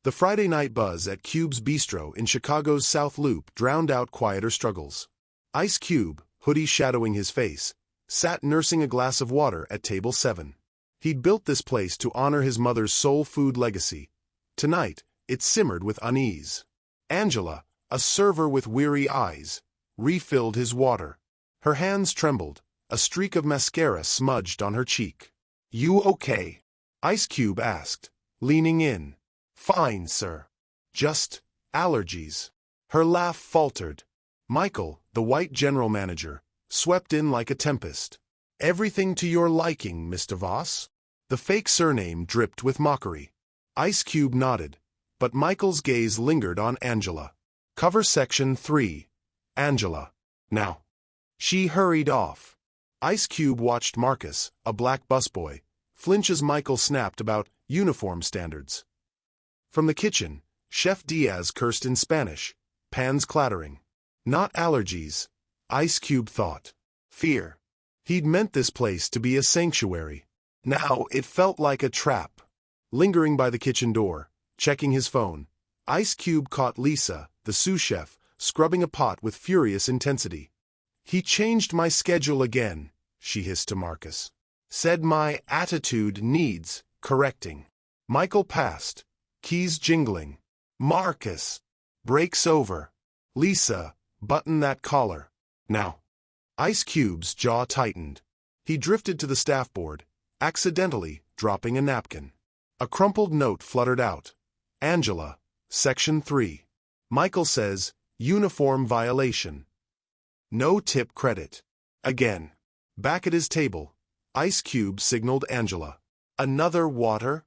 The Friday night buzz at Cube's bistro in Chicago's South Loop drowned out quieter struggles. Ice Cube, hoodie shadowing his face, sat nursing a glass of water at table 7. He'd built this place to honor his mother's soul food legacy. Tonight, it simmered with unease. Angela, a server with weary eyes, refilled his water. Her hands trembled, a streak of mascara smudged on her cheek. "You okay?" Ice Cube asked, leaning in. "Fine, sir. Just allergies." Her laugh faltered. Michael, the white general manager, swept in like a tempest. "Everything to your liking, Mr. Voss?" The fake surname dripped with mockery. Ice Cube nodded, but Michael's gaze lingered on Angela. Cover section 3. Angela. Now. She hurried off. Ice Cube watched Marcus, a black busboy, flinch as Michael snapped about uniform standards. From the kitchen, Chef Diaz cursed in Spanish, pans clattering. Not allergies, Ice Cube thought. Fear. He'd meant this place to be a sanctuary. Now it felt like a trap. Lingering by the kitchen door, checking his phone, Ice Cube caught Lisa, the sous chef, scrubbing a pot with furious intensity. "He changed my schedule again," she hissed to Marcus. "Said my attitude needs correcting." Michael passed, keys jingling. "Marcus! Break's over. Lisa, button that collar. Now." Ice Cube's jaw tightened. He drifted to the staff board, accidentally dropping a napkin. A crumpled note fluttered out. "Angela, Section 3. Michael says, uniform violation. No tip credit." Again. Back at his table, Ice Cube signaled Angela. "Another water?"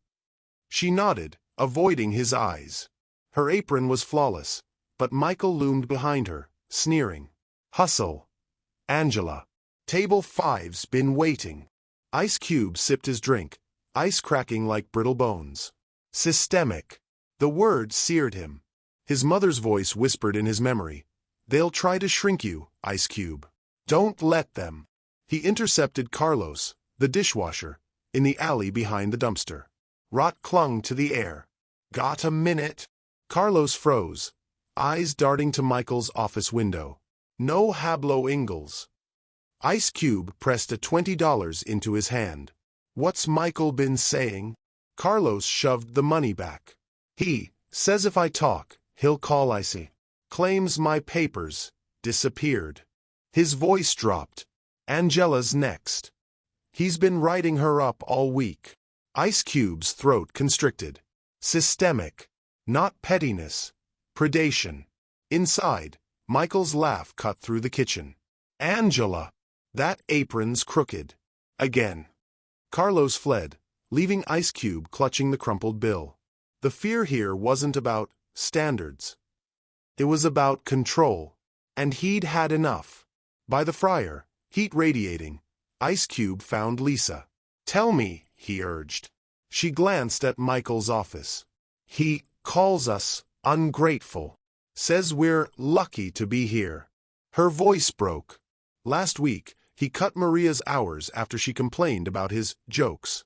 She nodded, avoiding his eyes. Her apron was flawless, but Michael loomed behind her, sneering. "Hustle. Angela. Table 5's been waiting." Ice Cube sipped his drink, ice cracking like brittle bones. Systemic. The word seared him. His mother's voice whispered in his memory. "They'll try to shrink you, Ice Cube. Don't let them." He intercepted Carlos, the dishwasher, in the alley behind the dumpster. Rot clung to the air. "Got a minute?" Carlos froze, eyes darting to Michael's office window. "No hablo Ingalls." Ice Cube pressed a $20 into his hand. "What's Michael been saying?" Carlos shoved the money back. "He says if I talk, he'll call Icy. Claims my papers disappeared." His voice dropped. "Angela's next. He's been writing her up all week." Ice Cube's throat constricted. Systemic. Not pettiness. Predation. Inside, Michael's laugh cut through the kitchen. "Angela! That apron's crooked." Again. Carlos fled, leaving Ice Cube clutching the crumpled bill. The fear here wasn't about standards. It was about control. And he'd had enough. By the fryer, heat radiating, Ice Cube found Lisa. "Tell me," he urged. She glanced at Michael's office. "He calls us ungrateful. Says we're lucky to be here." Her voice broke. Last week, he cut Maria's hours after she complained about his jokes.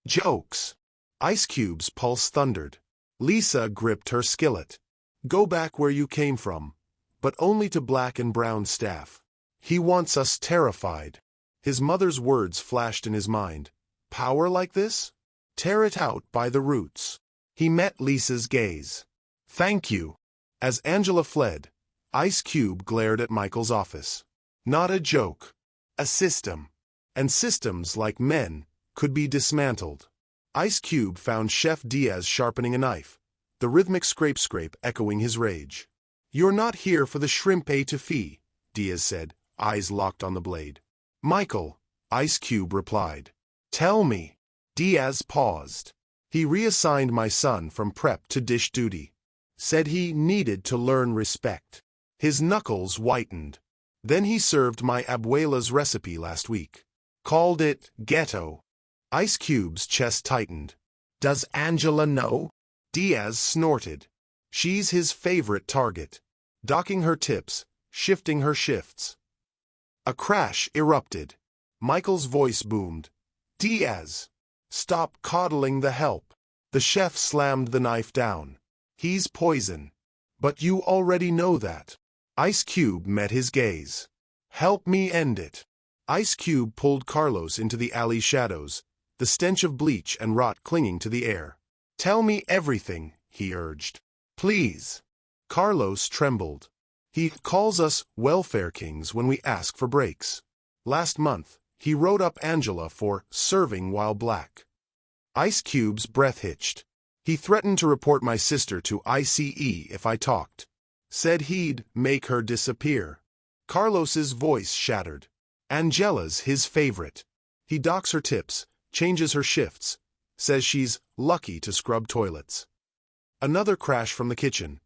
Jokes. Ice Cube's pulse thundered. Lisa gripped her skillet. "Go back where you came from, but only to black and brown staff. He wants us terrified." His mother's words flashed in his mind. Power like this? Tear it out by the roots. He met Lisa's gaze. "Thank you." As Angela fled, Ice Cube glared at Michael's office. Not a joke. A system. And systems, like men, could be dismantled. Ice Cube found Chef Diaz sharpening a knife, the rhythmic scrape-scrape echoing his rage. "You're not here for the shrimp étouffée," Diaz said, eyes locked on the blade. "Michael," Ice Cube replied. "Tell me." Diaz paused. "He reassigned my son from prep to dish duty. Said he needed to learn respect." His knuckles whitened. "Then he served my abuela's recipe last week. Called it ghetto." Ice Cube's chest tightened. "Does Angela know?" Diaz snorted. "She's his favorite target." Docking her tips, shifting her shifts. A crash erupted. Michael's voice boomed. "Diaz! Stop coddling the help." The chef slammed the knife down. He's poison. But you already know that. Ice Cube met his gaze. Help me end it. Ice Cube pulled Carlos into the alley shadows, the stench of bleach and rot clinging to the air. Tell me everything, he urged. Please. Carlos trembled. He calls us welfare kings when we ask for breaks. Last month, he wrote up Angela for serving while black. Ice Cube's breath hitched. He threatened to report my sister to ICE if I talked. Said he'd make her disappear. Carlos's voice shattered. Angela's his favorite. He docks her tips, changes her shifts, says she's lucky to scrub toilets. Another crash from the kitchen.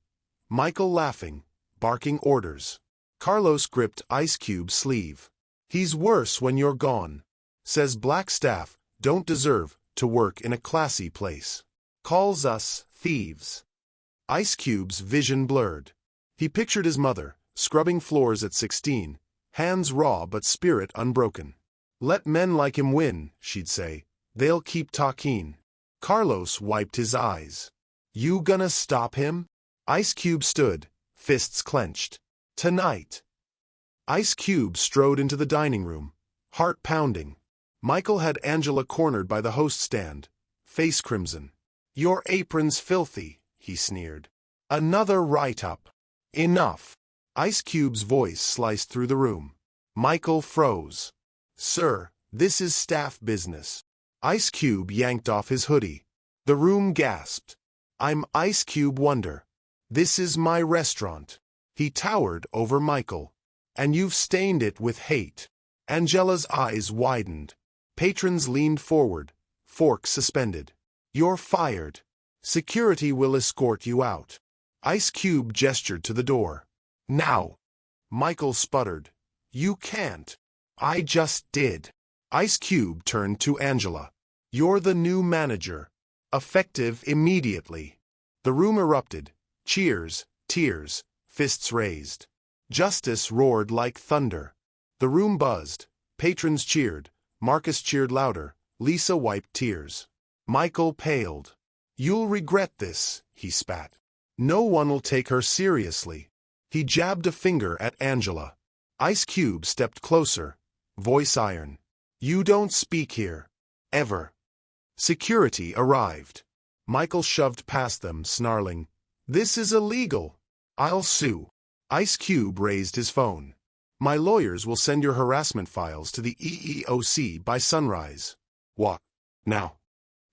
Michael laughing, barking orders. Carlos gripped Ice Cube's sleeve. He's worse when you're gone. Says black staff don't deserve to work in a classy place. Calls us thieves. Ice Cube's vision blurred. He pictured his mother, scrubbing floors at 16, hands raw but spirit unbroken. Let men like him win, she'd say. They'll keep talking. Carlos wiped his eyes. You gonna stop him? Ice Cube stood, fists clenched. Tonight. Ice Cube strode into the dining room, heart pounding. Michael had Angela cornered by the host stand, face crimson. Your apron's filthy, he sneered. Another write-up. Enough. Ice Cube's voice sliced through the room. Michael froze. Sir, this is staff business. Ice Cube yanked off his hoodie. The room gasped. I'm Ice Cube Wonder. This is my restaurant. He towered over Michael. And you've stained it with hate. Angela's eyes widened. Patrons leaned forward, forks suspended. You're fired. Security will escort you out. Ice Cube gestured to the door. Now. Michael sputtered. You can't. I just did. Ice Cube turned to Angela. You're the new manager. Effective immediately. The room erupted. Cheers, tears, fists raised. Justice roared like thunder. The room buzzed. Patrons cheered. Marcus cheered louder. Lisa wiped tears. Michael paled. You'll regret this, he spat. No one'll take her seriously. He jabbed a finger at Angela. Ice Cube stepped closer, voice iron. You don't speak here. Ever. Security arrived. Michael shoved past them, snarling. This is illegal. I'll sue. Ice Cube raised his phone. My lawyers will send your harassment files to the EEOC by sunrise. What? Now.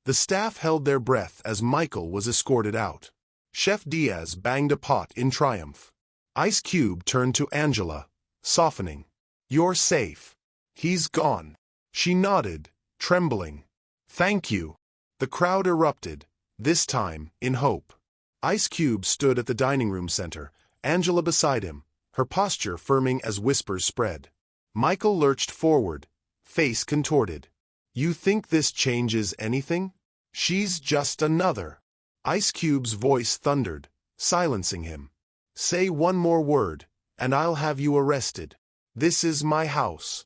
The staff held their breath as Michael was escorted out. Chef Diaz banged a pot in triumph. Ice Cube turned to Angela, softening. You're safe. He's gone. She nodded, trembling. Thank you. The crowd erupted, this time in hope. Ice Cube stood at the dining room center, Angela beside him, her posture firming as whispers spread. Michael lurched forward, face contorted. You think this changes anything? She's just another. Ice Cube's voice thundered, silencing him. Say one more word, and I'll have you arrested. This is my house.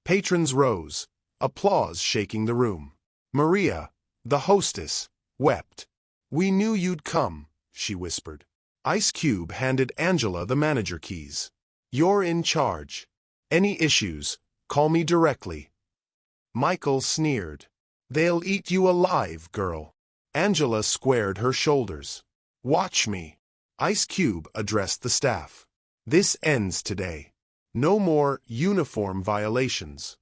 Patrons rose, applause shaking the room. Maria, the hostess, wept. We knew you'd come, she whispered. Ice Cube handed Angela the manager keys. You're in charge. Any issues, call me directly. Michael sneered. They'll eat you alive, girl. Angela squared her shoulders. Watch me. Ice Cube addressed the staff. This ends today. No more uniform violations.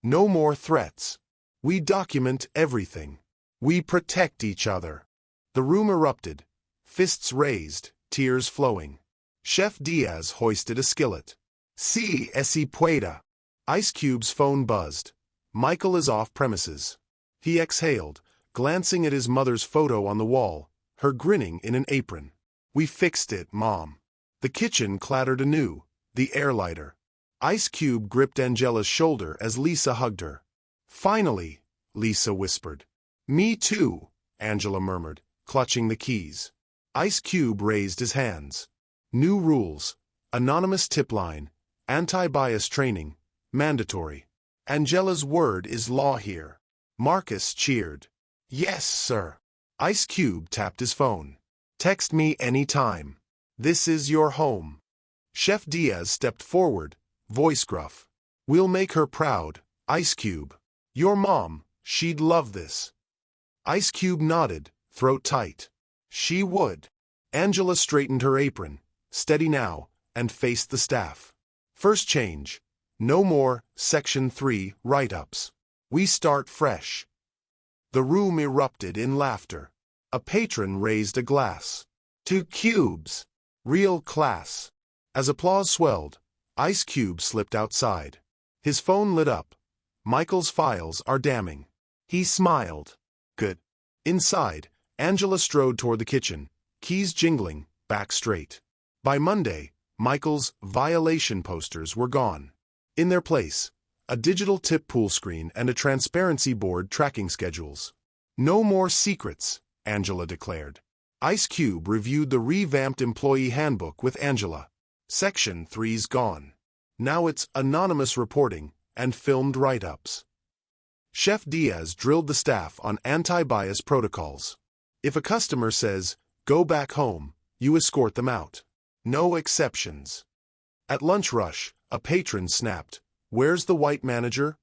No more threats. We document everything. We protect each other. The room erupted. Fists raised, tears flowing. Chef Diaz hoisted a skillet. Si ese pueda. Ice Cube's phone buzzed. Michael is off premises. He exhaled, glancing at his mother's photo on the wall, her grinning in an apron. We fixed it, Mom. The kitchen clattered anew, the air lighter. Ice Cube gripped Angela's shoulder as Lisa hugged her. Finally, Lisa whispered. Me too, Angela murmured, clutching the keys. Ice Cube raised his hands. New rules, anonymous tip line, anti-bias training, mandatory. Angela's word is law here. Marcus cheered. Yes, sir. Ice Cube tapped his phone. Text me anytime. This is your home. Chef Diaz stepped forward, voice gruff. We'll make her proud, Ice Cube. Your mom, she'd love this. Ice Cube nodded, throat tight. She would. Angela straightened her apron, steady now, and faced the staff. First change. No more Section 3 write-ups. We start fresh. The room erupted in laughter. A patron raised a glass. 2 cubes. Real class. As applause swelled, Ice Cube slipped outside. His phone lit up. Michael's files are damning. He smiled. Good. Inside, Angela strode toward the kitchen, keys jingling, back straight. By Monday, Michael's violation posters were gone. In their place, a digital tip pool screen and a transparency board tracking schedules. No more secrets, Angela declared. Ice Cube reviewed the revamped employee handbook with Angela. Section 3's gone. Now it's anonymous reporting and filmed write-ups. Chef Diaz drilled the staff on anti-bias protocols. If a customer says, "Go back home," you escort them out. No exceptions. At lunch rush, a patron snapped, "Where's the white manager?"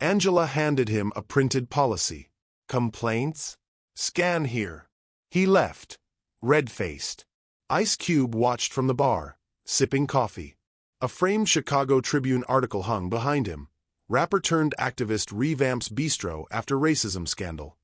Angela handed him a printed policy. Complaints? Scan here. He left, red-faced. Ice Cube watched from the bar, sipping coffee. A framed Chicago Tribune article hung behind him. Rapper-turned-activist revamps bistro after racism scandal.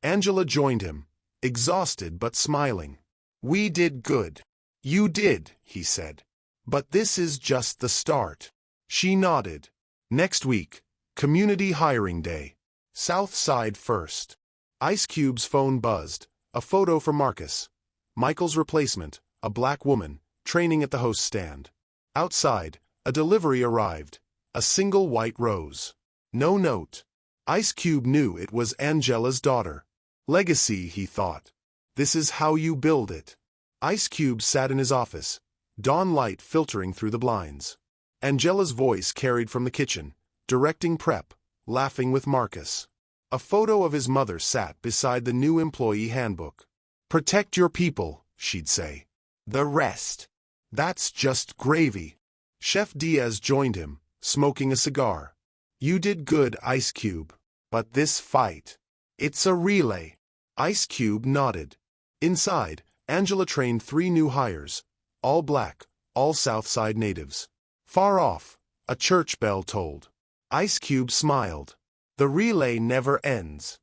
Angela joined him, exhausted but smiling. We did good. You did, he said. But this is just the start. She nodded. Next week, Community Hiring Day. South Side first. Ice Cube's phone buzzed. A photo from Marcus. Michael's replacement, a black woman, training at the host stand. Outside, a delivery arrived. A single white rose. No note. Ice Cube knew it was Angela's daughter. Legacy, he thought. This is how you build it. Ice Cube sat in his office, dawn light filtering through the blinds. Angela's voice carried from the kitchen, directing prep, laughing with Marcus. A photo of his mother sat beside the new employee handbook. Protect your people, she'd say. The rest. That's just gravy. Chef Diaz joined him, smoking a cigar. You did good, Ice Cube. But this fight. It's a relay. Ice Cube nodded. Inside, Angela trained 3 new hires. All black, all Southside natives. Far off, a church bell tolled. Ice Cube smiled. The relay never ends.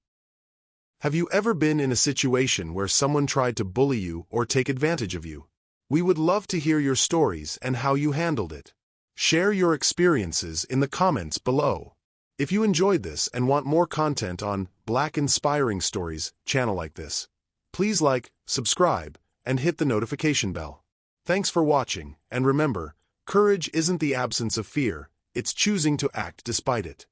Have you ever been in a situation where someone tried to bully you or take advantage of you? We would love to hear your stories and how you handled it. Share your experiences in the comments below. If you enjoyed this and want more content on Black inspiring stories, channel like this, please like, subscribe, and hit the notification bell. Thanks for watching, and remember, courage isn't the absence of fear, it's choosing to act despite it.